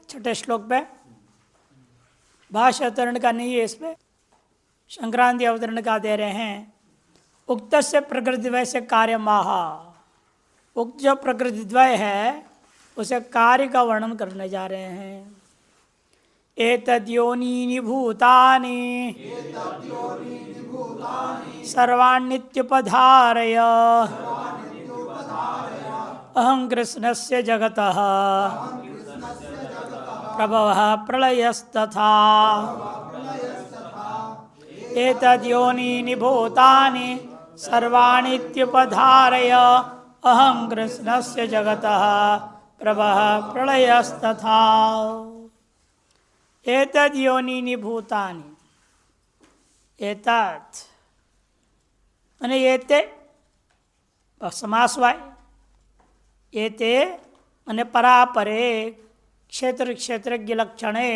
छठे श्लोक पे भाष्य अवतरण का नहीं है, इस पे संक्रांति अवतरण का दे रहे हैं। उक्त से प्रकृतिद्वय से कार्य माहा, उक्त जो प्रकृतिद्वय है उसे कार्य का वर्णन करने जा रहे हैं। एतद्योनीनि भूतानि सर्वाण्नित्युपधारय अहं कृष्णस्य जगतः प्रभवः प्रलयस्तथा। एतद्योनीनि भूतानि सर्वाण्नित्युपधारय अहं कृष्णस्य जगतः प्रभवः प्रलयस्तथा। एतद्योनीनि भूतानि, एतत् माने एते समासवाय, एते माने परापरे क्षेत्र क्षेत्रज्ञ लक्षणे।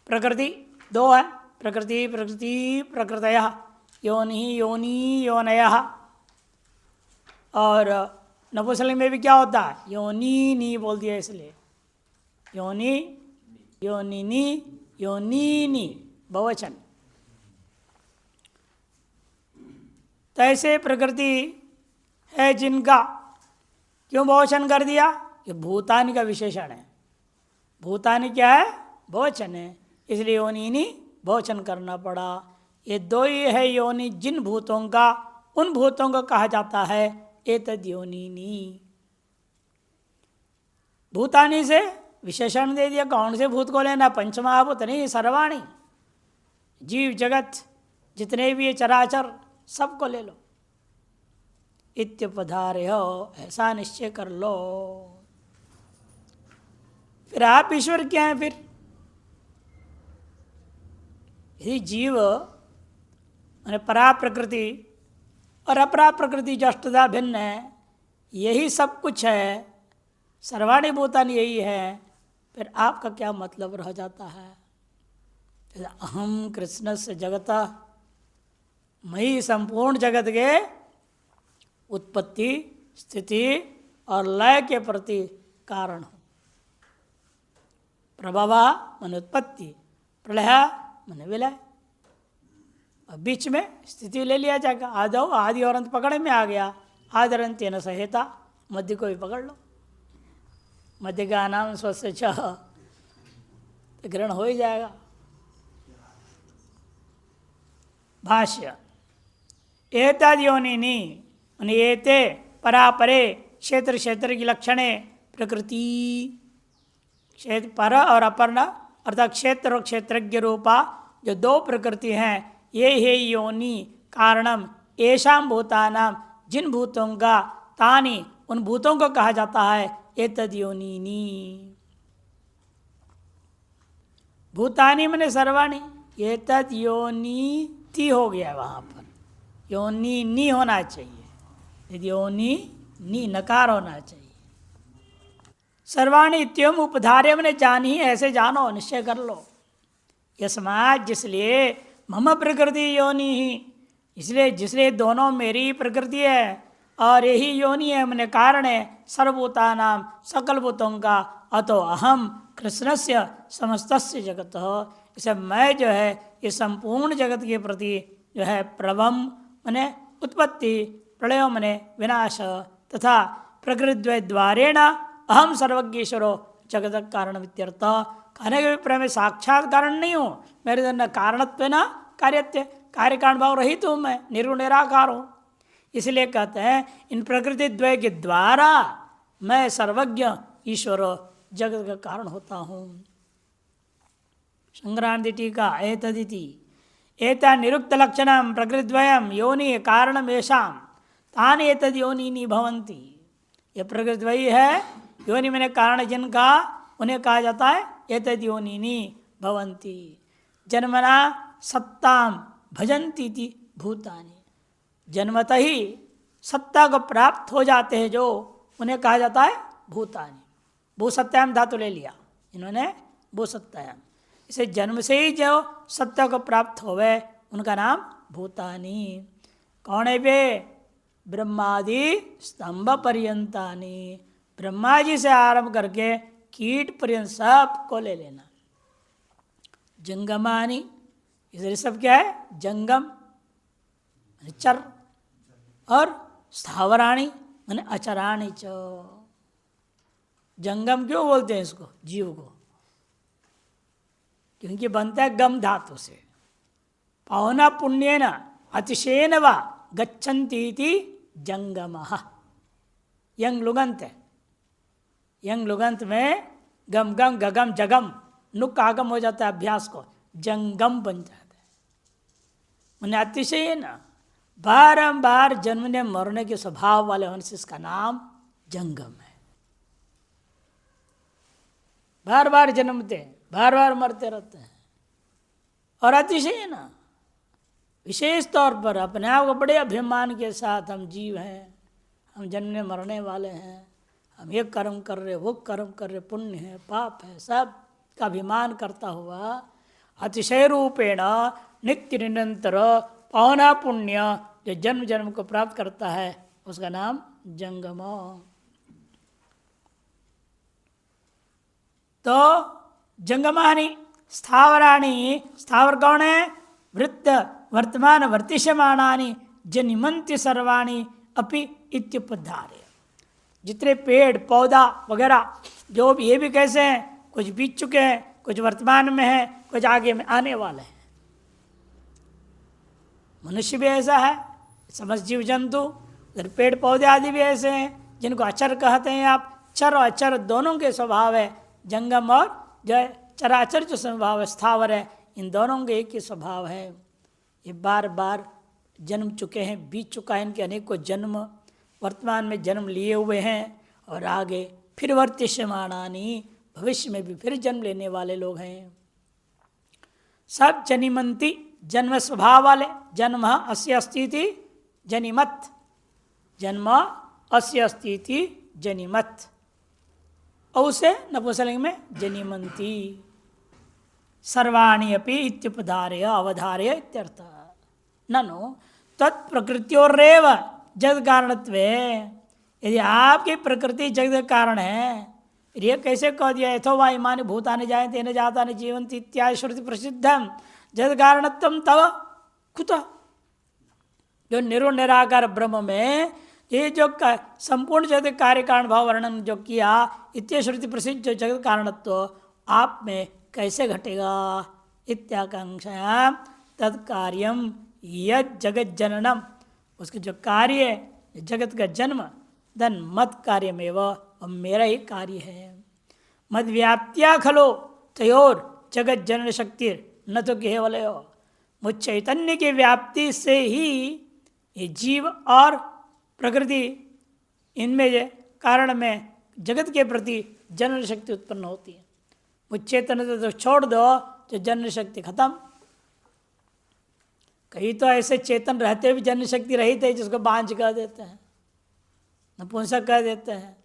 प्रकृति दो है, प्रकृति प्रकृति प्रकृतयः, योनि योनि योनयः। और नपुंसकलिंग में भी क्या होता है, योनि नी बोल दिया इसलिए, योनि योनिनी योनीनी बहुवचन। तो ऐसे प्रकृति है जिनका क्यों बहुवचन कर दिया, ये भूतानि का विशेषण है। भूतानि क्या है, बहुवचन है, इसलिए योनिनी बहुवचन करना पड़ा। ये दो ही है योनि जिन भूतों का, उन भूतों को कहा जाता है एतद् योनिनी। भूतानि से विशेषण दे दिया, कौन से भूत को लेना, पंचमहाभूत नहीं, सर्वाणी, जीव जगत जितने भी चराचर सबको ले लो। इत्युपधारे हो, ऐसा निश्चय कर लो। फिर आप ईश्वर क्या है? फिर यदि जीव माने परा प्रकृति और अपरा प्रकृति जो अष्टधा भिन्न है, यही सब कुछ है, सर्वाणी भूतानि यही है, फिर आपका क्या मतलब रह जाता है? अहम कृष्ण से जगत, मैं ही संपूर्ण जगत के उत्पत्ति स्थिति और लय के प्रति कारण हूँ। प्रभवा मन उत्पत्ति, प्रलय मन विलय, और बीच में स्थिति ले लिया जाएगा। आदो आदि और अंत पकड़ में आ गया, आदरंत न सहेता, मध्य को भी पकड़ लो। मध्य का नाम स्वस्थ तो ग्रहण हो ही जाएगा। भाष्य एतद् योनिनि एते परापरे क्षेत्र क्षेत्र की लक्षणे प्रकृति, क्षेत्र पर और अपर्णा अर्थात क्षेत्र और क्षेत्रज्ञ रूपा जो दो प्रकृति हैं, ये हे योनि कारणम येषां भूतानां, जिन भूतों का, तानि उन भूतों को कहा जाता है एतद् योनिनि। भूतानि मने सर्वाणी, एतद् योनिति हो गया वहाँ पर, योनि नी होना चाहिए, यदि योनि नी नकार होना चाहिए। सर्वाणी इत्यम उपधार्य मैंने जानी, ऐसे जानो, निश्चय कर लो। यस्मात् जिसलिए, मम प्रकृति योनि ही, इसलिए जिसलिए दोनों मेरी प्रकृति है और यही योनि है, मैंने कारण है सर्वभूतानां सकल भूतों का। अतो अहम कृष्णस्य समस्तस्य जगत, इसे मैं जो है ये संपूर्ण जगत के प्रति जो है प्रभम मने उत्पत्ति, प्रलय मने विनाश, तथा प्रकृतिद्वय द्वारेण अहम सर्वज्ञेश्वरो जगत कारण वित्यर्थ। कहने के अभिप्राय में साक्षात कारण नहीं हूँ, मेरे न कारणत्व न कार्यत्व, कार्य कारण भाव रहित हूँ मैं, निर्गुण निराकार हूँ। इसलिए कहते हैं इन प्रकृति द्वय के द्वारा मैं सर्वज्ञ ईश्वर जगत का कारण होता हूँ। संक्रांति टीका एतदिति एता निरुक्त लक्षणम प्रकृतिद्वयम योनि कारणम येषां तानि एतद् योनिनि भवन्ति। ये प्रकृतिद्वयी है, योनि मैंने कारण जिनका, उन्हें कहा जाता है एतद् योनिनि भवन्ति। जन्मना सत्तां भजन्ति इति भूतानि, जन्मतः ही सत्ता को प्राप्त हो जाते हैं जो, उन्हें कहा जाता है भूतानि। भूसत्याम धातु ले लिया इन्होंने, भूसत्याम, इसे जन्म से ही जो सत्ता को प्राप्त होवे उनका नाम भूतानि। कौन है वे? ब्रह्मादि स्तंभ पर्यंतानि, ब्रह्मा जी से आरंभ करके कीट पर्यंत सबको ले लेना। जंगमानी, इसलिए सब क्या है? जंगम चर, और स्थावराणी माने अचराणी च। जंगम क्यों बोलते हैं इसको? जीव को, क्योंकि बनता है गम धातु से। पावना पुण्येन अतिशयेन वा गच्छन्ति इति जंगमः। यंग लुगंत है, यंग लुगंत में गम गम गगम जगम नुक आगम हो जाता है, अभ्यास को जंगम बन जाता है। मैंने अतिशयेन बारंबार जन्मने मरने के स्वभाव वाले होने से इसका नाम जंगम है। बार बार जन्मते हैं, बार बार मरते रहते हैं, और अतिशयेन विशेष तौर पर अपने आप को बड़े अभिमान के साथ हम जीव हैं, हम जन्मने मरने वाले हैं, हम ये कर्म कर रहे, वो कर्म कर रहे, पुण्य है पाप है, सब का अभिमान करता हुआ अतिशय रूपेण नित्य निरंतर पावना पुण्य जो जन्म जन्म को प्राप्त करता है उसका नाम जंगम। तो जंगमानी स्थावराणी, स्थावर कौन है? वृत्त वर्तमान वर्तिष्यमाणानि जनिमंत्य सर्वाणी अपि इत्युपधार्य। जितने पेड़ पौधा वगैरह जो भी, ये भी कैसे हैं? कुछ बीत चुके हैं, कुछ वर्तमान में है, कुछ आगे में आने वाले हैं। मनुष्य भी ऐसा है, समस्त जीव जंतु, उधर पेड़ पौधे आदि भी ऐसे हैं जिनको अचर कहते हैं आप। चर और अचर दोनों के स्वभाव है, जंगम और जो चराचर जो स्वभाव है, स्थावर है, इन दोनों के एक ही स्वभाव है। ये बार बार जन्म चुके हैं, बीत चुका है इनके अनेकों जन्म, वर्तमान में जन्म लिए हुए हैं, और आगे फिर वर्तिष्यमाणानि, भविष्य में भी फिर जन्म लेने वाले लोग हैं। सब जनिमंती, जन्म स्वभाव वाले। जन्म अस्य अस्ति जनिमत, जन्म अस्य अस्ति जनिमत, और उसे नपुंसकलिंग में जनिमंती। सर्वाणि अपि इत्युपधार्य अवधार्य इत्यर्थ। ननु तत्प्रकृत्योरेव जगत कारणत्वे, यदि आपकी प्रकृति जगत कारण है, ये कैसे कह दिया? यथोवा इमानि भूतानि जायन्ते न जातानि जीवन्ति इत्यादि श्रुति प्रसिद्धम जगत कारणत्वं तव कुतः। जो निर्गुण निराकार ब्रह्म में ये जो संपूर्ण जगत कार्य कारण भाव वर्णन जो किया, इत्य श्रुति प्रसिद्ध जो जगत कारणत्व आप में कैसे घटेगा? इत्याकांक्षायां तत्कार्यम यद जगत जननम, उसके जो कार्य जगत का जन्म, धन मत कार्यमेव, और मेरा ही कार्य है। मद व्याप्त्या खलो तयोर जगत जनन शक्ति न तो केवल, मुझ चैतन्य की व्याप्ति से ही ये जीव और प्रकृति, इनमें कारण में जगत के प्रति जनन शक्ति उत्पन्न होती है। मुझ चैतन्य तो छोड़ दो तो जनन शक्ति खत्म। कहीं तो ऐसे चेतन रहते भी जन्म शक्ति रहित है, जिसको बांझ कह देते हैं, नपुंसक कह देते हैं,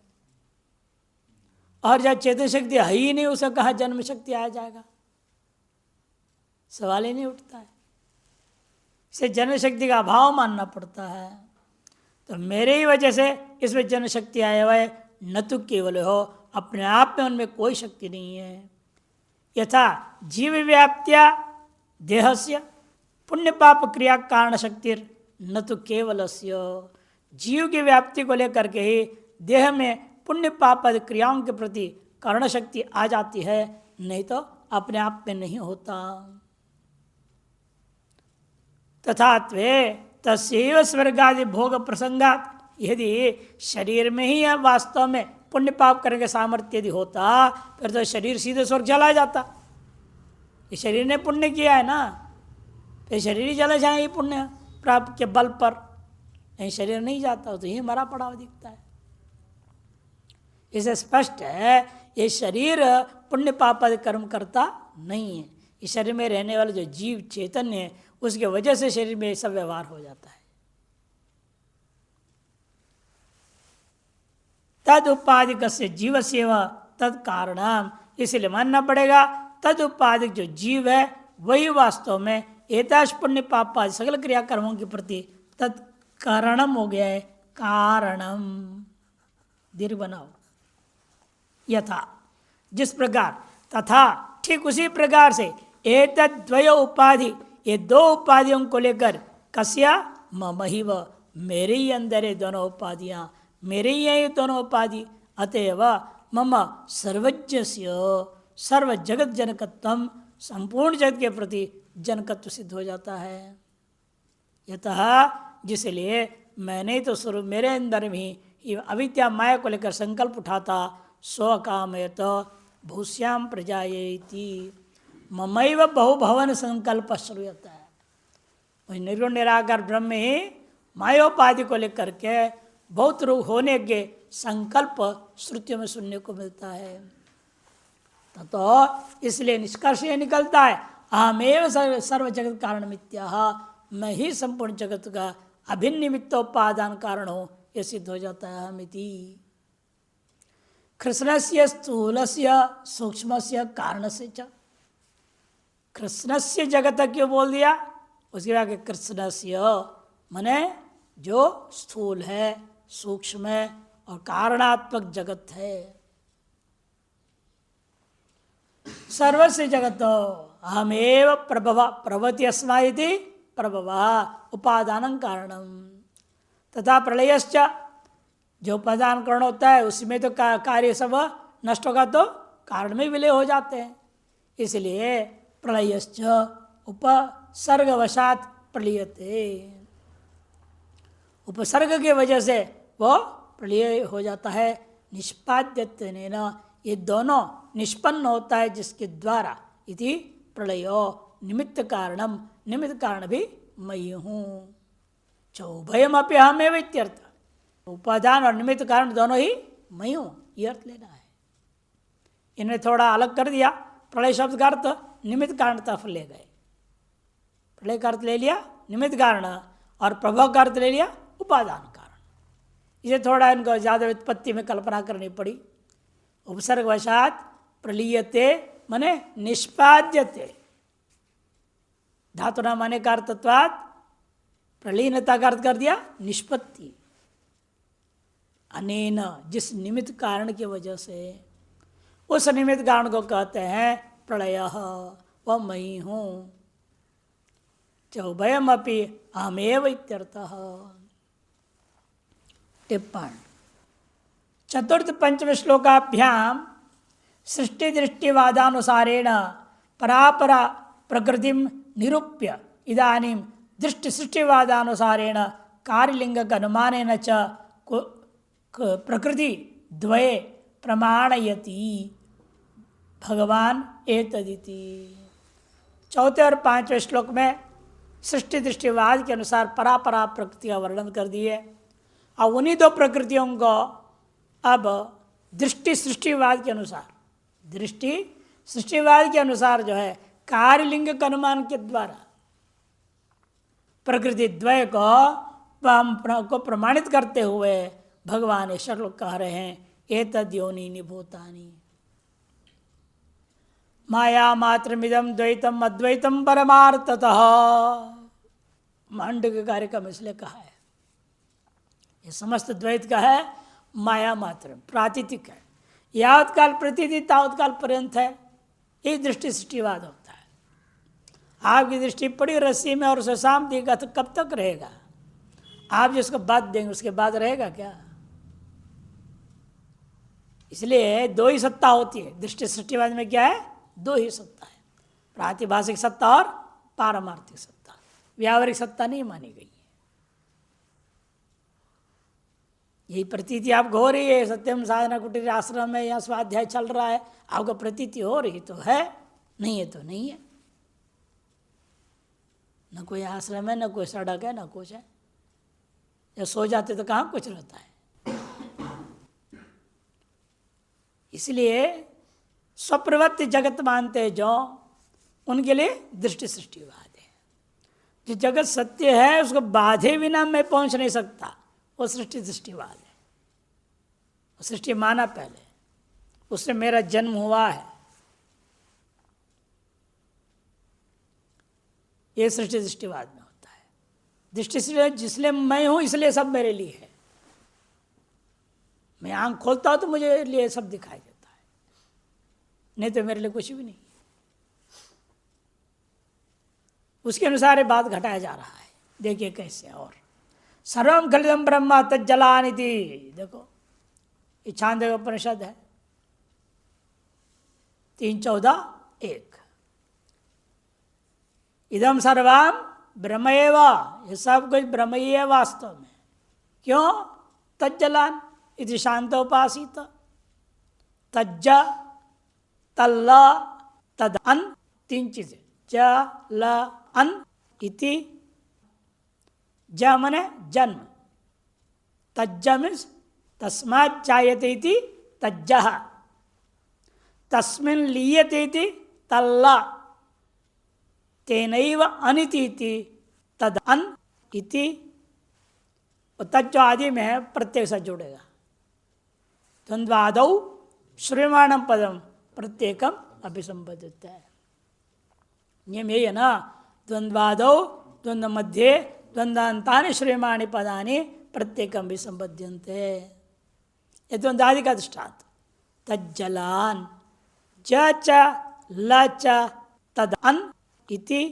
और जब चेतन शक्ति है ही नहीं, उसे कहाँ जन्म शक्ति आ जाएगा? सवाल ही नहीं उठता है। इसे जन्म शक्ति का अभाव मानना पड़ता है। तो मेरे ही वजह से इसमें जन्म शक्ति आया हुआ है, न तो केवल हो, अपने आप में उनमें कोई शक्ति नहीं है। यथा जीव व्याप्त्या देहस्य पुण्य पाप क्रिया कारण शक्ति न तो केवलस्य, जीव की व्याप्ति को लेकर के ही देह में पुण्य पाप आदि क्रियाओं के प्रति कारण शक्ति आ जाती है, नहीं तो अपने आप में नहीं होता। तथात्वे तस्यैव स्वर्गादि भोग प्रसंगात, यदि शरीर में ही वास्तव में पुण्य पाप करने का सामर्थ्य यदि होता, फिर तो शरीर सीधे स्वर्ग चला जाता। ये शरीर ने पुण्य किया है ना, फिर शरीर ही चला जाए पुण्य प्राप्त के बल पर। नहीं, शरीर नहीं जाता तो यही मरा पड़ा हुआ दिखता है। इसे स्पष्ट है ये शरीर पुण्य पाप आदि कर्म करता नहीं है। इस शरीर में रहने वाला जो जीव चैतन्य है, उसके वजह से शरीर में सब व्यवहार हो जाता है। तद उपाधिक से जीव से तद कारण, इसलिए मानना पड़ेगा तद उपाधिक जो जीव है वही वास्तव में एताश पुण्य पाप आदि सकल क्रियाकर्मों के प्रति तद कारणम हो गया है। कारणम दीर्घ बनाओ। यथा जिस प्रकार, तथा ठीक उसी प्रकार से एतद्वय उपाधि, ये दो उपाधियों को लेकर, कस्या मम ही व, मेरे ही अंदर है दोनों उपाधियाँ, मेरे ही है ये दोनों उपाधि। अतएव मम सर्वज्ञ सर्व जगत जनकत्व, संपूर्ण जगत के प्रति जनकत्व सिद्ध हो जाता है। यतः जिसलिए मैंने तो स्वरूप मेरे अंदर भी अविद्या माया को लेकर संकल्प उठाता, स्व काम तो भूष्याम प्रजायेति, ममैव बहुभवन संकल्प श्रूयता है। वही निर्गुण निराकार ब्रह्म ही मायोपाधि को लेकर के बहुत रूप होने के संकल्प श्रुतियों में सुनने को मिलता है। तो इसलिए निष्कर्ष ये निकलता है, अहमेव सर्व जगत कारण मिथ्याः, मैं ही संपूर्ण जगत का अभिन्न निमित्तोपादान कारण हूँ, यह सिद्ध हो जाता है अहमिति। कृष्णस्य स्थूलस्य सूक्ष्मस्य कारणस्य च, कृष्णस्य जगत क्यों बोल दिया, उसके बाद कृष्णस्य मने जो स्थूल है, सूक्ष्म है और कारणात्मक जगत है। सर्वस्य जगत अहमेव प्रभव प्रभवति अस्माइति प्रभवा उपादान कारणम, तथा प्रलयश्च, जो उपादान कारण होता है उसमें तो कार्य सब नष्ट होगा तो कारण में विलय हो जाते हैं। इसलिए प्रलयश्च उपसर्गवशात प्रलीयते, उपसर्ग के वजह से वो प्रलय हो जाता है। निष्पाद्यत्वेन, ये दोनों निष्पन्न होता है जिसके द्वारा, इति प्रलयो निमित्त कारणम, निमित्त कारण भी मई हूँ। चौभयम अपि अहमेव इत्यर्थ, उपादान और निमित्त कारण दोनों ही मैं हूँ, ये अर्थ लेना है। इन्हें थोड़ा अलग कर दिया, प्रलय शब्द का अर्थ निमित्त कारण तरफ ले गए। प्रलय का अर्थ ले लिया निमित्त कारण और प्रभाव का अर्थ ले लिया उपादान कारण। इसे थोड़ा इनको ज़्यादा व्युत्पत्ति में कल्पना करनी पड़ी। उपसर्गवशात प्रलीयते मने निष्पाद्यते, धातुना माने का अर्थत्वात् प्रलीनता का अर्थ कर दिया निष्पत्ति। अनेन, जिस निमित्त कारण की वजह से, उस निमित्त कारण को कहते हैं प्रलय, वह मई हूँ। चौभयम अपि अहमेव इत्यर्थः। टिप्पणी, चतुर्थ पंचम श्लोकाभ्याम सृष्टि दृष्टिवादानुसारेण परापरा प्रकृतिम निरूप्य इदानीं दृष्टि सृष्टिवादानुसारेण कार्यलिंगक अनुमानेन च प्रकृति द्वये प्रमाणयति भगवान एतदिति। चौथे और पांचवें श्लोक में सृष्टि दृष्टिवाद के अनुसार परापरा प्रकृति का वर्णन कर दिए। अब उन्हीं दो प्रकृतियों को अब दृष्टि सृष्टिवाद के अनुसार, दृष्टि सृष्टिवाद के अनुसार जो है कार्यलिंग के अनुमान के द्वारा प्रकृति द्वय को प्रमाणित करते हुए भगवान ईश्वर लोग कह रहे हैं एतद् योनिनि भूतानि माया मात्रमिदं द्वैतम अद्वैतम परमार्थतः। मांडव्य कार्यक्रम इसलिए कहा है, ये समस्त द्वैत का है माया मात्र, प्रातीतिक है। यावत काल प्रतीति तावत काल पर्यंत है, ये दृष्टि सृष्टिवाद होता है। आपकी दृष्टि पड़ी रस्सी में और उसे शाम देगा तो कब तक रहेगा? आप जिसको बात देंगे उसके बाद रहेगा क्या? इसलिए दो ही सत्ता होती है दृष्टि सृष्टिवाद में। क्या है? दो ही सत्ता है, प्रातिभाषिक सत्ता और पारमार्थिक सत्ता। व्यावहारिक सत्ता नहीं मानी गई है। यही प्रतीति आपको हो रही है, सत्यम साधना कुटीर आश्रम में यहाँ स्वाध्याय चल रहा है, आपको प्रतीति हो रही तो है, नहीं है तो नहीं है। न कोई आश्रम है, न कोई सड़क है, न कुछ है। जब सो जाते तो कहाँ कुछ रहता है। इसलिए स्वप्रवृत्ति जगत मानते जो, उनके लिए दृष्टि सृष्टिवाद है। जो जगत सत्य है उसको बाधे बिना मैं पहुंच नहीं सकता, वो सृष्टि दृष्टिवाद है। सृष्टि माना पहले, उससे मेरा जन्म हुआ है, ये सृष्टि दृष्टिवाद में होता है। दृष्टि से जिसलिए मैं हूं इसलिए सब मेरे लिए है। मैं आंख खोलता हूं तो मुझे लिए सब दिखाई देता है। नहीं तो मेरे लिए कुछ भी नहीं। उसके अनुसार ये बात घटाया जा रहा है। देखिए कैसे। और सर्वम खलिदम ब्रह्म तज्जलानिति, देखो ये छांदोग्य उपनिषद है 3:14-1। इदम सर्वम ब्रह्म एव, ये सब कुछ ब्रह्म ही है वास्तव में। क्यों? तज्जलान इति शांतोपासित। तज्ज तल्ल तद अन, 3 चीजें। ज ल अन इति। ज मने जन्म, तज्ज मीन्स तस्मात् जायते इति तज्जः, तस्मिन् लीयते इति तल्ल, तेनैव अनिति इति तद अन इति। तज्ज आदि में प्रत्येक से जुड़ेगा। द्वंद्वादौ श्रूयमाणं पदम प्रत्येकम अभिसंबोधित है। नियम यही है ना, द्वंद्वादौ द्वंद्व मध्ये द्वंद्वान्तानि श्रूयमाणि पदानि प्रत्येकम अभिसंबध्यन्ते। ये द्वंद्वादि का दृष्टांत। तज्जलान ज च ल च तद अन इति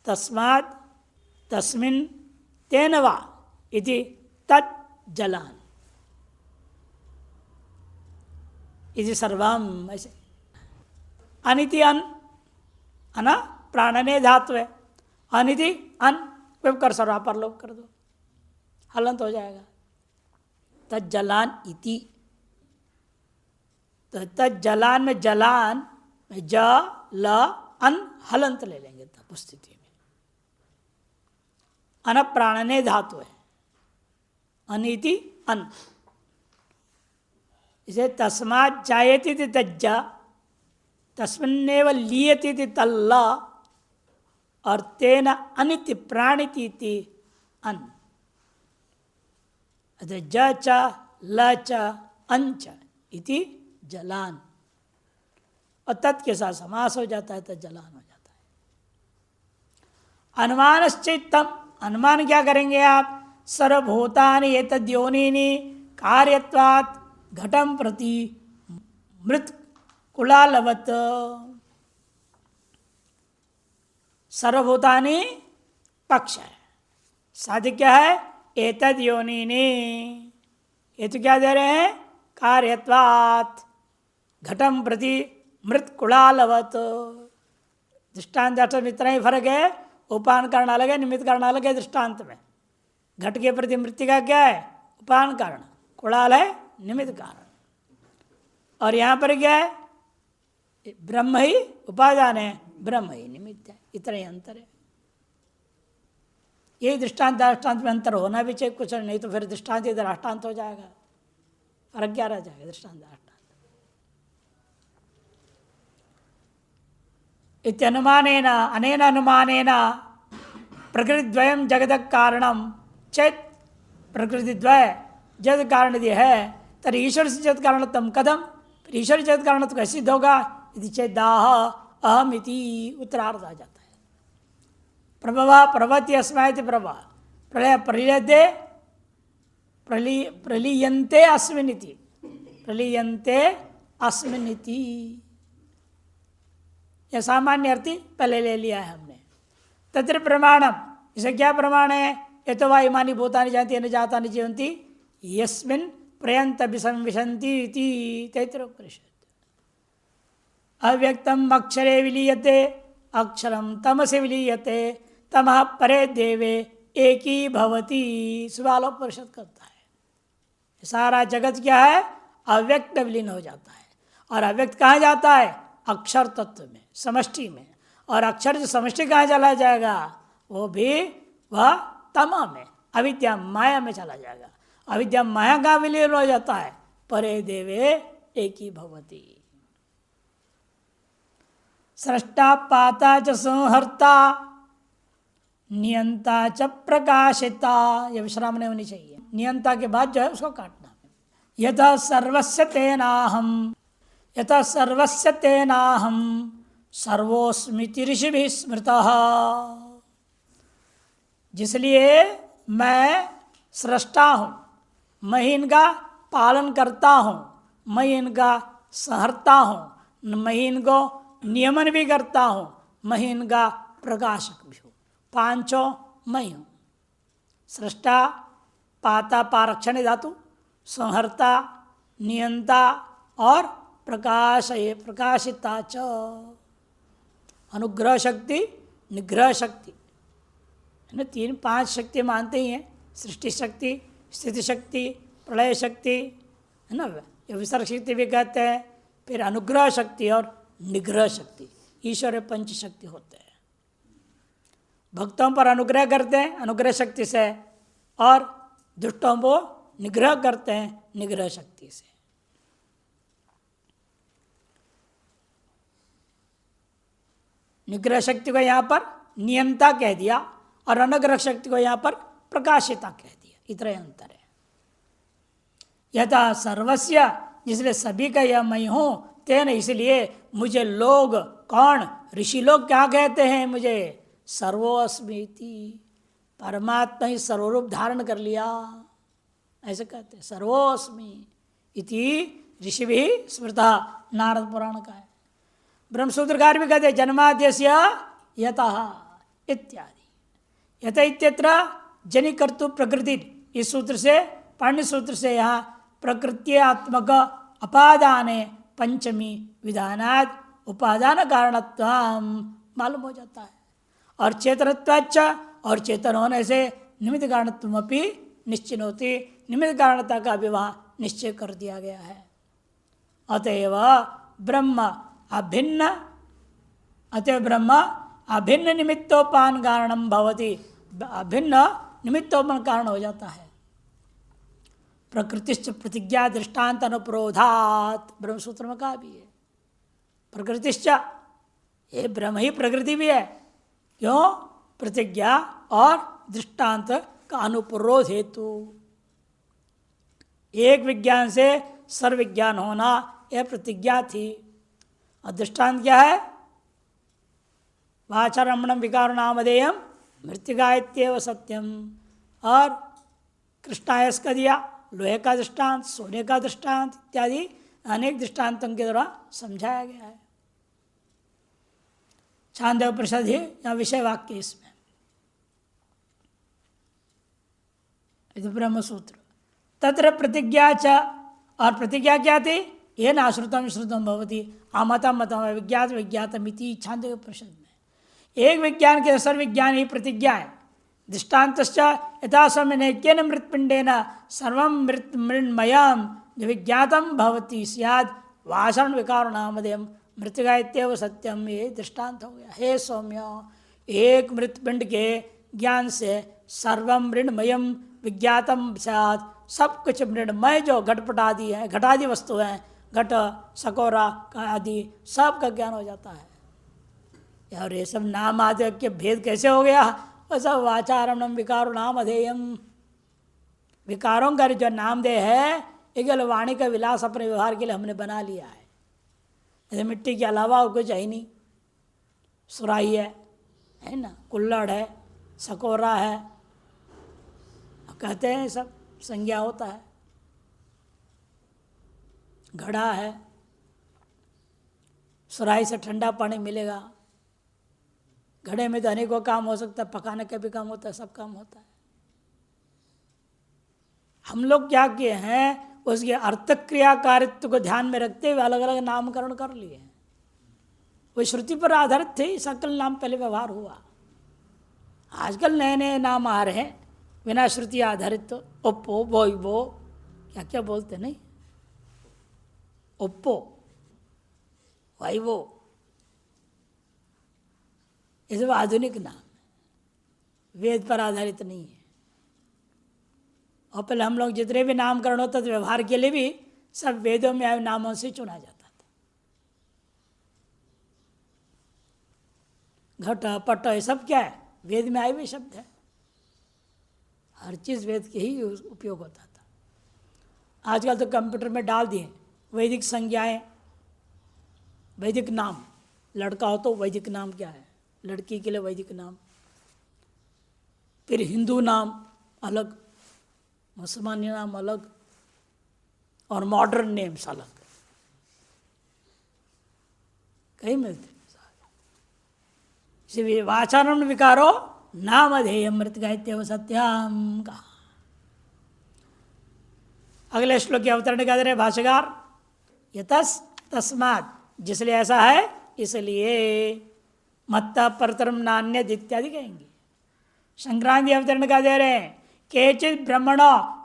तस्मात् तस्मिन् तेन वा इति तज्जलान इति सर्वम। ऐसे अनिति अन, अना प्राणने धातु है। अनिति अन कर सर्वा पर लोग कर दो, हलंत हो जाएगा। तज्जलान इति, तो तज्जलान में जलान में ज ल अन हलंत ले लेंगे तब उस स्थिति में। अन प्राणने धातु है, अनिति अन। इसे तस्मात् जायते इति तज्ज, तस्मिन्नेव लीयते इति तल्ल, और तेन अनिति प्राणिति इति अन। अतः ज च ल च अंच इति जलान, और तत् के साथ समास हो जाता है तो जलान हो जाता है। अनुमानश्चित्तम, अनुमान क्या करेंगे आप? सर्वभूतानि एतद्योनिनि कार्यत्वात् घटम प्रति मृत कुलालवत। सर्वभूतानि पक्ष है, साध्य क्या है? एतद योनिनि, ये तो क्या दे रहे हैं? कार्यत्वात् घटम प्रति मृत कुलालवत। दृष्टांत में इतना ही फर्क है, उपान कारण अलग है, निमित्त कारण अलग है। दृष्टांत में घट के प्रति मृतिका क्या है? उपान कारण, कुड़ाल है निमित्त कारण। और यहाँ पर क्या है? ब्रह्म ही उपादान है, ब्रह्म ही निमित्त है। इतना ही अंतर है। यही दृष्टांत दृष्टांत में अंतर होना भी चाहिए, कुछ नहीं तो फिर दृष्टांत इधर अष्टांत हो जाएगा। फर्क क्या रह जाएगा? दृष्टांत अष्टांत इत्यनुमानेन, अनेन अनुमानेन प्रकृतिद्वयं जगत् कारणम चेत, प्रकृतिद्वय जगत कारण यदि है तरी ईश्वर से जगत कारणत्वम कथम, फिर ईश्वर जगत कारणत्व कैसे सिद्ध होगा? यदि चेदाह अहम इति उत्तरार्थ आ जाता है। प्रभवा प्रभति अस्मायति प्रभा, प्रलय प्रलीयते प्रलीयन्ते अस्मिनिति, प्रलीयन्ते अस्मिनिति। यह सामान्य अर्थी पहले ले लिया है हमने। तत्र प्रमाणम, इसे क्या प्रमाण है? ये तो वा इमानी भूतानि जानती न जातानि जीवन्ति यस्मिन् प्रयंत विसंविशन्ति इति तैत्तिरीयोपनिषद। अव्यक्तम अक्षरे विलीयते, अक्षरम तमसे विलीयते, तमः परे देवे एकी भवति। सुबालोपनिषद करता है। सारा जगत क्या है? अव्यक्त विलीन हो जाता है। और अव्यक्त कहाँ जाता है? अक्षर तत्व में, समष्टि में। और अक्षर जो समष्टि कहाँ चला जाएगा? वो भी वह तमा में, अविद्या माया में चला जाएगा। अविद्या माया का विलीन हो जाता है। परे देवे एकी भवति। सृष्टा पाता च संहर्ता नियंता च प्रकाशिता। यह विश्राम नहीं होनी चाहिए। नियंता के बाद जो है उसको काटना। यथा सर्वस्य तेनाहम, यथा सर्वस्य तेनाहम सर्वोस्मिति ऋषिभिः स्मृतः। जिसलिए मैं सृष्टा हूँ, मैं ही इनका पालन करता हूँ, मैं इनका संहर्ता हूँ, मैं इनको नियमन भी करता हूँ, मैं इनका प्रकाशक भी हूँ। पांचों मैं हूँ। सृष्टा, पाता पारक्षण धातु, संहर्ता, नियंता और प्रकाशिता च। अनुग्रह शक्ति, निग्रह शक्ति, है ना, 4-5 शक्ति मानते ही हैं। सृष्टि शक्ति, स्थिति शक्ति, प्रलय शक्ति, है ना, ये विसर्ग शक्ति भी कहते हैं। फिर अनुग्रह शक्ति और निग्रह शक्ति, ईश्वर पंच शक्ति होते हैं। भक्तों पर अनुग्रह करते हैं अनुग्रह शक्ति से, और दुष्टों को निग्रह करते हैं निग्रह शक्ति से। निग्रह शक्ति को यहाँ पर नियंता कह दिया और अनुग्रह शक्ति को यहाँ पर प्रकाशिता कह दिया, इतना अंतर है। यथा सर्वस्य, जिसलिए सभी का यह मैं हूं, तेन, इसलिए मुझे लोग, कौन, ऋषि लोग क्या कहते हैं, मुझे सर्वोस्मीति, परमात्मा ही सर्वरूप धारण कर लिया, ऐसे कहते हैं। सर्वोस्मि इति ऋषि भी स्मृता, नारद पुराण का है। ब्रह्मसूत्रकार भी कहते जन्माद्यस्य यतः इत्यादि। यत इत्यत्र जनिकर्तु प्रकृति, इस सूत्र से, पाणिनि सूत्र से यहाँ प्रकृत्यात्मक अपादाने पंचमी विधानात् उपादान कारणत्व मालूम हो जाता है। और चेतनत्वाच्च, और चेतन होने से निमित्त कारणत्व अपनी निश्चित होती, निमित्त कारणता का भी वहाँ निश्चय कर दिया गया है। अतएव ब्रह्म अभिन्न, अतएव ब्रह्म अभिन्न निमित्तोपान कारणम भवति, अभिन्न निमित्तोपान कारण हो जाता है। प्रकृतिश्च प्रतिज्ञा दृष्टांत अनुप्रोधात, ब्रह्मसूत्र में कहा भी है। प्रकृतिश्च, ये ब्रह्म ही प्रकृति भी है। क्यों? प्रतिज्ञा और दृष्टांत का अनुप्रोध हेतु। एक विज्ञान से सर्वविज्ञान होना यह प्रतिज्ञा थी। और दृष्टांत क्या है? वाचारम्भणम विकार नामधेयम मृत्तिका इत्येव सत्यम। और कृष्णायस का दिया, लोहे का दृष्टांत, सोने का दृष्टांत इत्यादि अनेक दृष्टांतों के द्वारा समझाया गया है। छांदोग्य उपनिषद है यहाँ विषय वाक्य इसमें। ब्रह्म सूत्र तत्र प्रतिज्ञा च, और प्रतिज्ञा क्या थी? ये ना श्रुतम श्रुतम भवति अमतम मतम विज्ञात विज्ञातमिति, छांदोग्य उपनिषद में। एक विज्ञान के सर्व विज्ञान ही प्रतिज्ञा है। दृष्टान्तश्च यथा समनेकेन मृत्पिंडेन सर्वं मृन्मयम् विज्ञातम भवति स्यात् वासरण विकार नामधेयम मृत्तिका इत्येव सत्यम। ये दृष्टांत हो गया। हे सौम्य, एक मृतपिंड के ज्ञान से सर्वम मृण्मयम विज्ञातम स्यात्, सब कुछ मृण्मय जो घटपट आदि है, घटादि वस्तु हैं, घट सकोरा आदि सब का ज्ञान हो जाता है। और ये सब नाम आदि के भेद कैसे हो गया? वह सब वाचारणम विकारो नाम अधेयम, विकारों का जो नामदेह है केवल वाणी का विलास अपने व्यवहार के लिए हमने बना लिया है। जैसे मिट्टी के अलावा और कुछ है ही नहीं। सुराही है ना, कुल्लड़ है, सकोरा है, कहते हैं सब संज्ञा होता है। घड़ा है, सुराही से ठंडा पानी मिलेगा। घड़े में तो अनेकों काम हो सकता है, पकाने का भी काम होता है, सब काम होता है। हम लोग क्या किए हैं, उसके अर्थ क्रियाकारित्व को ध्यान में रखते हुए अलग अलग नामकरण कर लिए हैं। वो श्रुति पर आधारित थे, सकल नाम पहले व्यवहार हुआ। आजकल नए नए नाम आ रहे हैं बिना श्रुति आधारित। तो ओप्पो, वोइवो, क्या क्या बोलते नहीं, ओप्पो, वाइवो, ये सब आधुनिक नाम है, वेद पर आधारित नहीं है। और पहले हम लोग जितने भी नामकरण होता था व्यवहार के लिए भी सब वेदों में आए नामों से चुना जाता था। घट पट ये सब क्या है? वेद में आए हुए शब्द है। हर चीज़ वेद के ही उपयोग होता था। आजकल तो कंप्यूटर में डाल दिए वैदिक संज्ञाएं, वैदिक नाम। लड़का हो तो वैदिक नाम क्या है, लड़की के लिए वैदिक नाम। फिर हिंदू नाम अलग, मुसलमान नाम अलग, और मॉडर्न नेम्स अलग, कहीं मिलते इसी वाचारण विकारो नामधेय मृतगायत्यव सत्याम का। अगले श्लोक के अवतरण का दे रहे भाष्यकार, यतस तस्मात्, जिसलिए ऐसा है इसलिए, मत्ता परतरम नान्यद इत्यादि कहेंगे। संक्रांति अवतरण का दे रहे हैं, केचित ब्रह्मण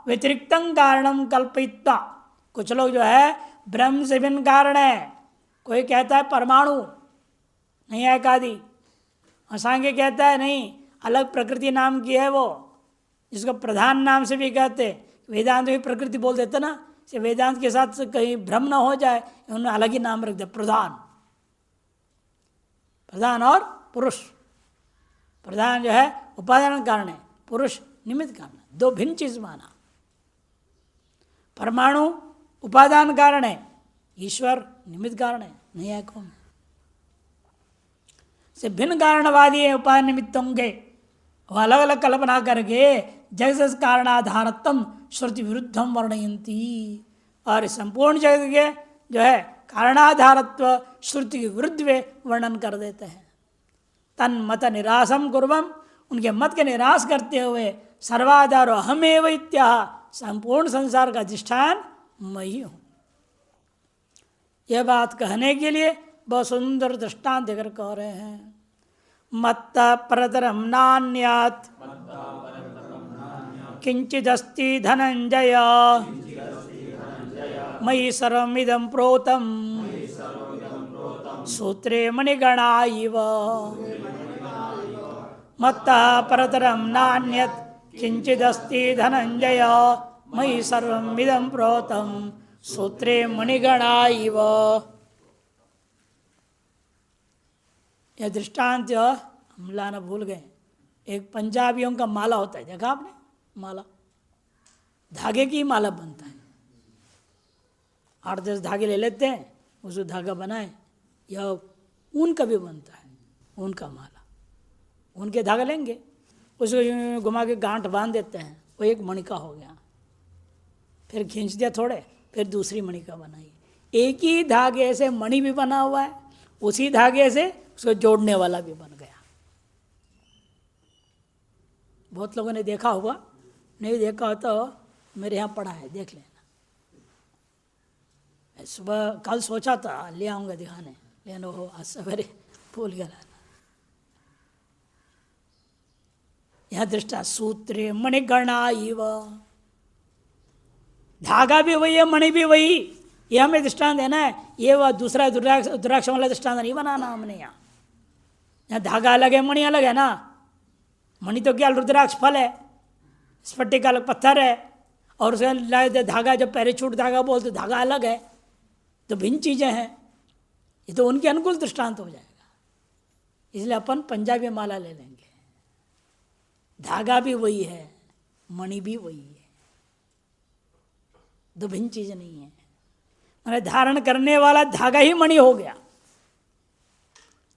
व्यतिरिक्तं कारणम कल्पयित्वा, कुछ लोग जो है ब्रह्म से भिन्न कारण है, कोई कहता है परमाणु नहीं है एकादि, असांख्य कहता है नहीं अलग प्रकृति नाम की है वो, जिसको प्रधान नाम से भी कहते, वेदांत भी प्रकृति बोल देते ना, से वेदांत के साथ कहीं भ्रम न हो जाए उन्होंने अलग ही नाम रख दिया प्रधान। प्रधान और पुरुष, प्रधान जो है उपादान कारण है, पुरुष निमित्त कारण, दो भिन्न चीज माना। परमाणु उपादान कारण है, ईश्वर निमित्त कारण है, नहीं है कौन से भिन्न कारणवादी है उपाय निमित्तों के, वो अलग अलग कल्पना करके जगत कारणाधारत्म श्रुति विरुद्धम वर्णयंती, और संपूर्ण जगत के जो है कारणाधारत्व श्रुति के विरुद्ध वे वर्णन कर देते हैं। तन मत निराशम कुर्वम, उनके मत के निराश करते हुए सर्वाधार अहमेव इत्याह, संपूर्ण संसार का अधिष्ठान मैं ही हूँ। यह बात कहने के लिए बहुत सुंदर दृष्टांत देकर कह रहे हैं। मत्ता परतरम नान्यात् किंचिदस्ति धनंजय, मयि सर्वमिदं प्रोतं सूत्रे मणिगणा इव। मत्ता परतरम नान्यत् किंचिदस्ति धनंजय, मयि सर्वमिदं प्रोतं सूत्रे मणिगणा इव। यह दृष्टांत हम लाना भूल गए। एक पंजाबियों का माला होता है, देखा आपने? माला धागे की माला बनता है, 8-10 धागे ले लेते हैं, उसको धागा बनाए, या ऊन का भी बनता है, ऊन का माला, ऊन के धागा लेंगे, उसको घुमा के गांठ बांध देते हैं, वो एक मणिका हो गया। फिर खींच दिया थोड़े, फिर दूसरी मणिका बनाई। एक ही धागे से मणि भी बना हुआ है, उसी धागे से उसको जोड़ने वाला भी बन गया। बहुत लोगों ने देखा होगा, नहीं देखा हो तो मेरे यहाँ पड़ा है, देख लेना। सुबह कल सोचा था ले आऊँगा दिखाने, लेकिन वो आज सवेरे भूल गया। यहाँ दृष्टा सूत्रे मणिगणा इव, धागा भी वही है, मणि भी वही। ये हमें दृष्टांत है ना, ये वह दूसरा रुद्राक्ष वाला दृष्टांत नहीं बनाना हमने। यहाँ धागा अलग है, मणि अलग है ना। मणि तो क्या रुद्राक्ष फल है, स्फटिक अलग पत्थर है, और उसका धागा जब पैराशूट धागा बोलते धागा अलग है, तो भिन्न चीज़ें हैं। ये तो उनके अनुकूल दृष्टांत हो जाएगा, इसलिए अपन पंजाबी माला ले लेंगे। धागा भी वही है, मणि भी वही है, दो भिन्न चीजें नहीं है। मैंने धारण करने वाला धागा ही मणि हो गया,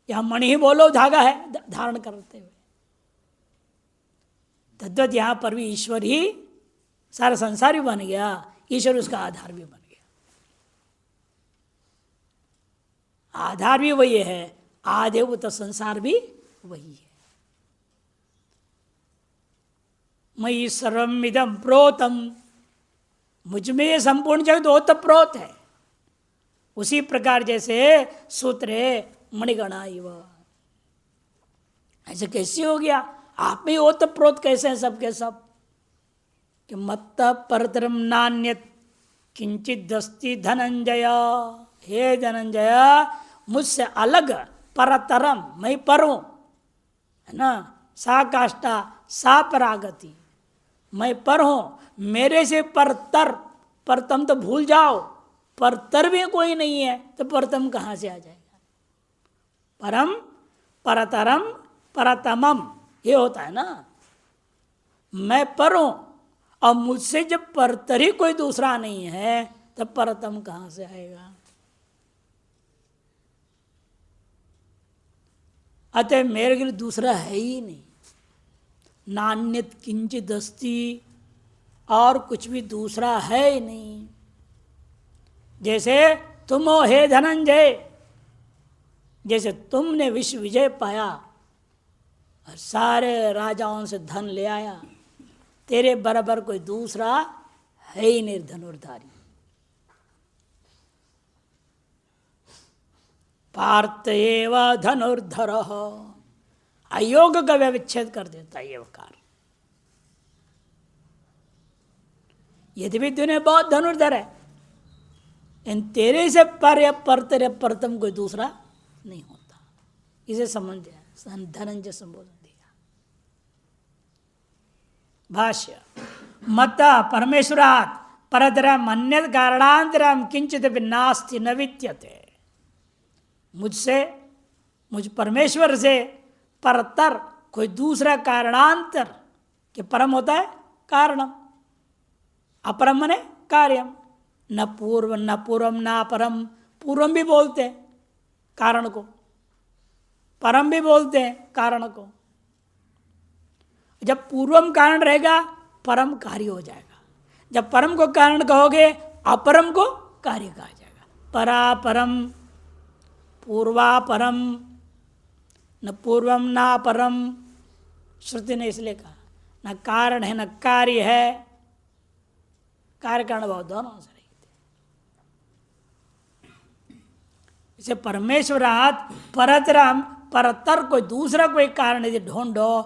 या मणि ही बोलो धागा है धारण करते हुए। तद्वत यहाँ पर भी ईश्वर ही सारा संसार भी बन गया, ईश्वर उसका आधार भी बन गया। आधार भी वही है, आदेव तो संसार भी वही है। मयि सर्वमिदं प्रोतम, मुझमें ये संपूर्ण जगत ओतप्रोत है। उसी प्रकार जैसे सूत्रे मणिगणा इव, ऐसे कैसे हो गया? आप में ओतप्रोत कैसे हैं सब के सब? कि मत्त परतरम नान्यत किंचित दस्ति धनंजय, हे धनंजय मुझसे अलग परतरम, मैं पर हूं, है ना। सा काष्ठा सा परागति, मैं पर हूं, मेरे से परतर, परतम तो भूल जाओ, परतर भी कोई नहीं है तो परतम कहाँ से आ जाएगा? परम परतरम परतमम ये होता है ना। मैं पर हूं और मुझसे जब परतर ही कोई दूसरा नहीं है तब परतम कहाँ से आएगा? अतः मेरे के लिए दूसरा है ही नहीं। नान्यत किंचित अस्ति, और कुछ भी दूसरा है ही नहीं। जैसे तुम हो हे धनंजय, जैसे तुमने विश्व विजय पाया और सारे राजाओं से धन ले आया, तेरे बराबर कोई दूसरा है ही नहीं धनुर्धारी। पार्थ एव धनुर्धर, अयोग का व्यविच्छेद कर देता है ये वकार। यद्यपि तूने बहुत धनुर्धर है, इन तेरे से पर या पर तेरे परतम कोई दूसरा नहीं होता। इसे समझ दिया, धनंजय संबोधन दिया। भाष्य मत परमेश्वरात् परतरम अन्यत् कारणांतरम किंचित नास्ति न विद्यते। मुझसे, मुझ परमेश्वर से परतर कोई दूसरा कारणांतर, कि परम होता है कारणम, अपरम मने कार्यम, न पूर्व न पूर्वम न परम। पूर्वम भी बोलते हैं कारण को, परम भी बोलते हैं कारण को। जब पूर्वम कारण रहेगा परम कार्य हो जाएगा, जब परम को कारण कहोगे अपरम को कार्य कहा जाएगा। परापरम पूर्वापरम, न पूर्वम न परम, श्रुति ने इसलिए कहा न कारण है न कार्य है, कार्य कारण भाव दोनों से रहित। इसे परमेश्वरात् परतरम, परतर कोई दूसरा कोई कारण यदि ढूंढो,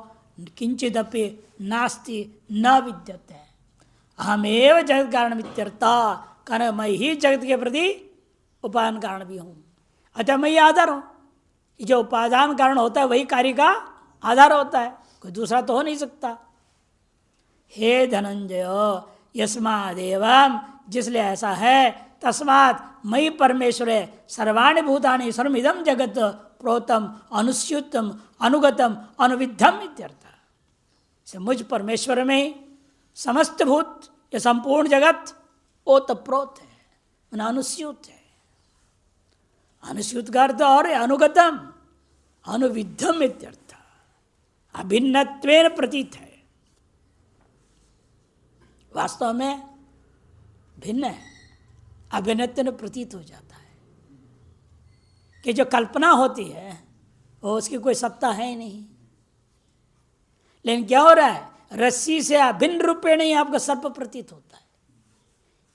किंचित अपि नास्ति न विद्यते। अहमेव जगत कारण इत्यर्था, कारण मैं ही जगत के प्रति उपादान कारण भी हूं, अतः मैं ही आधार हूं। जो उपादान कारण होता है वही कार्य का आधार होता है, कोई दूसरा तो हो नहीं सकता। हे धनंजय यस्मादेवं, जिसलिए ऐसा है, तस्मात् मयि परमेश्वरे सर्वाणि भूतानि सर्वमिदं जगत प्रोतम अनुस्यूतम अनुगतम अनुविद्धम इत्यर्थ। मुझ परमेश्वर में समस्त भूत, ये संपूर्ण जगत ओतप्रोत है, अनुस्यूत है। अनुस्यूत का अर्थ और अनुगतम अनुविद्धम इत्यर्थ, अभिन्नत्वेन प्रतीत है, वास्तव में भिन्न है, अभिन्नत्वेन प्रतीत हो जाता है। कि जो कल्पना होती है वो उसकी कोई सत्ता है ही नहीं। लेकिन क्या हो रहा है, रस्सी से अभिन्न रूपेण ही आपका सर्प प्रतीत होता है।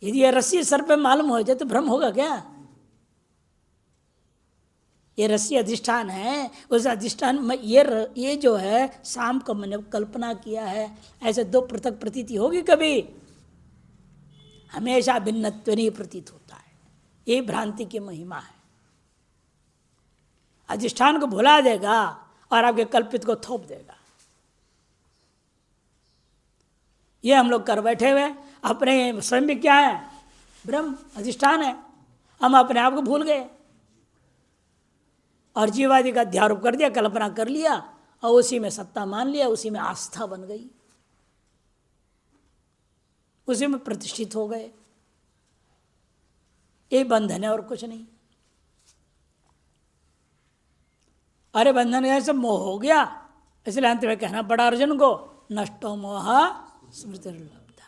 यदि यह रस्सी सर्प मालूम हो जाए तो भ्रम होगा क्या? ये रस्सी अधिष्ठान है, उस अधिष्ठान में ये जो है शाम को मैंने कल्पना किया है, ऐसे दो पृथक प्रतीति होगी कभी? हमेशा भिन्नत्व नहीं प्रतीत होता है। ये भ्रांति की महिमा है। अधिष्ठान को भुला देगा और आपके कल्पित को थोप देगा। ये हम लोग कर बैठे हुए, अपने स्वयं भी क्या है, ब्रह्म अधिष्ठान है, हम अपने आप को भूल गए और जीवादि का अध्यारोप कर दिया, कल्पना कर लिया और उसी में सत्ता मान लिया, उसी में आस्था बन गई, उसी में प्रतिष्ठित हो गए। ये बंधन है और कुछ नहीं। अरे बंधन ऐसे मोह हो गया, इसलिए अंत में कहना पड़ा अर्जुन को, नष्टो मोह स्मृति लब्धा।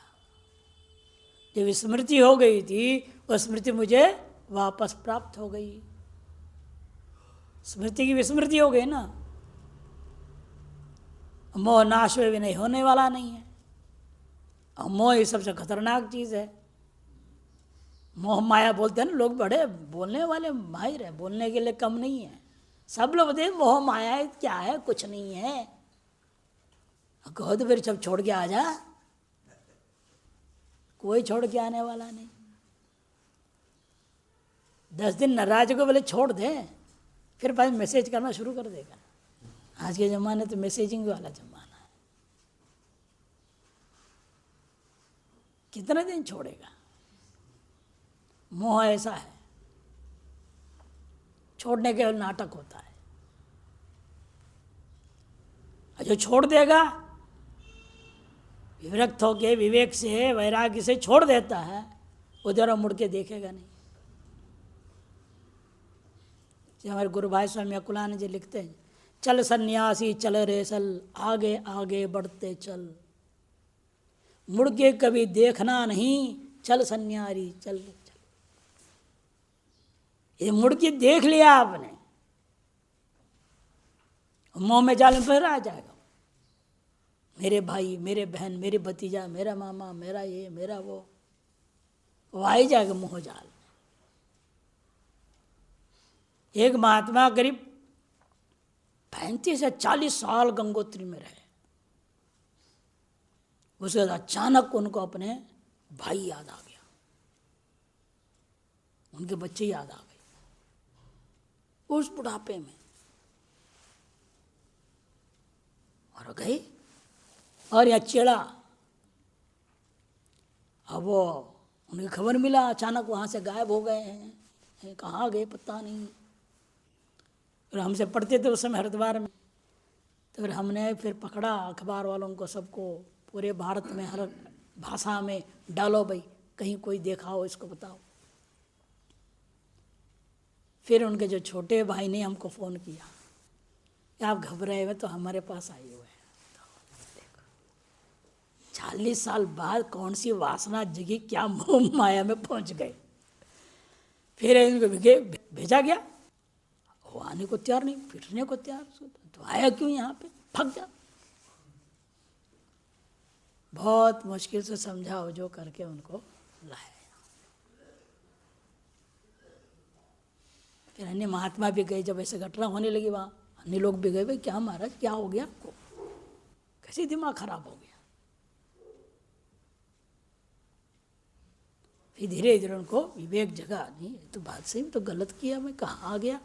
जब स्मृति हो गई थी वह स्मृति मुझे वापस प्राप्त हो गई। स्मृति की विस्मृति हो गई ना। मोह नाश भी नहीं होने वाला नहीं है, और मोह ये सबसे खतरनाक चीज है। मोह माया बोलते हैं ना लोग, बड़े बोलने वाले माहिर है, बोलने के लिए कम नहीं है। सब लोग बोलते मोह माया है, क्या है, कुछ नहीं है। कहो तो फिर सब छोड़ के आ जा, कोई छोड़ के आने वाला नहीं। 10 दिन नाराज को बोले छोड़ दे, फिर बाद मैसेज करना शुरू कर देगा। आज के ज़माने तो मैसेजिंग वाला ज़माना है। कितने दिन छोड़ेगा? मोह ऐसा है, छोड़ने के नाटक होता है। जो छोड़ देगा, विरक्त होके विवेक से वैराग्य से छोड़ देता है, उधर मुड़ के देखेगा नहीं। हमारे गुरु भाई स्वामी अकुलानंद जी लिखते हैं, चल सन्यासी चल रेसल, आगे आगे बढ़ते चल, मुड़ के कभी देखना नहीं, चल सन्यारी चल चल। ये मुड़ के देख लिया आपने, मुंह में जाल में फिर आ जाएगा, मेरे भाई, मेरे बहन, मेरे भतीजा, मेरा मामा, मेरा ये, मेरा वो आ ही जाएगा मुंह जाल। एक महात्मा करीब 35 या 40 साल गंगोत्री में रहे। उसके बाद अचानक उनको अपने भाई याद आ गया, उनके बच्चे याद आ गए उस बुढ़ापे में, और गए और यहाँ चेड़ा। अब वो उनकी खबर मिला, अचानक वहाँ से गायब हो गए हैं, कहाँ गए पता नहीं। फिर हमसे पढ़ते थे उस समय हरिद्वार में, तो फिर हमने फिर पकड़ा अखबार वालों को, सबको, पूरे भारत में हर भाषा में डालो भाई, कहीं कोई देखा हो इसको बताओ। फिर उनके जो छोटे भाई ने हमको फ़ोन किया कि आप घबराए हुए तो हमारे पास आए हुए हैं। 40 साल बाद कौन सी वासना जगी, क्या मोह माया में पहुंच गए। फिर इनको भेजा गया, वो आने को तैयार नहीं, फिरने को तैयार, तो आया क्यों यहाँ पे, फक जा। बहुत मुश्किल से समझाओ जो करके उनको लाया। फिर अन्य महात्मा भी गए, जब ऐसे घटना होने लगी वहाँ, अन्य लोग भी गए, भाई क्या महाराज क्या हो गया आपको, कैसे दिमाग खराब हो गया। फिर धीरे धीरे उनको विवेक जगा, नहीं तो बात सही, तो गलत किया, मैं कहाँ आ गया।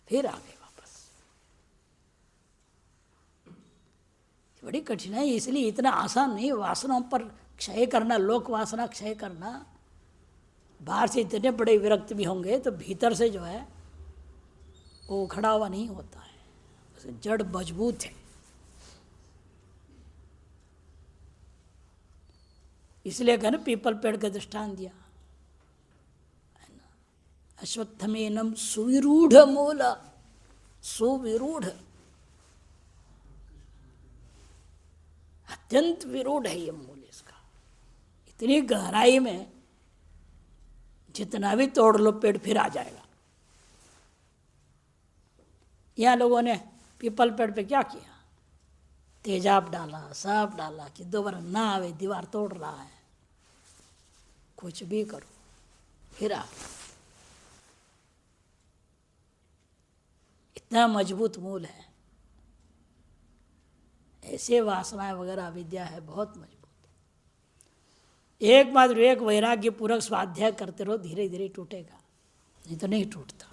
फिर आ गए वापस। बड़ी कठिनाई, इसलिए इतना आसान नहीं वासनाओं पर क्षय करना, लोक वासना क्षय करना। बाहर से इतने बड़े विरक्त भी होंगे तो भीतर से जो है वो खड़ा हुआ नहीं होता है, जड़ मजबूत है। इसलिए कहना पीपल पेड़ का दृष्टांत दिया, अश्वत्थमेनम सुविरूढ़ मूल, सुविरूढ़, अत्यंत विरूढ़ है ये मूल इसका। इतनी गहराई में जितना भी तोड़ लो पेड़ फिर आ जाएगा। यहाँ लोगों ने पीपल पेड़ पे क्या किया, तेजाब डाला, सब डाला कि दोबारा ना आवे, दीवार तोड़ रहा है, कुछ भी करो फिर आ। इतना मजबूत मूल है। ऐसे वासनाएं वगैरह अविद्या है, बहुत मजबूत। एकमात्र एक वैराग्य पूर्वक स्वाध्याय करते रहो, धीरे धीरे टूटेगा, नहीं तो नहीं टूटता।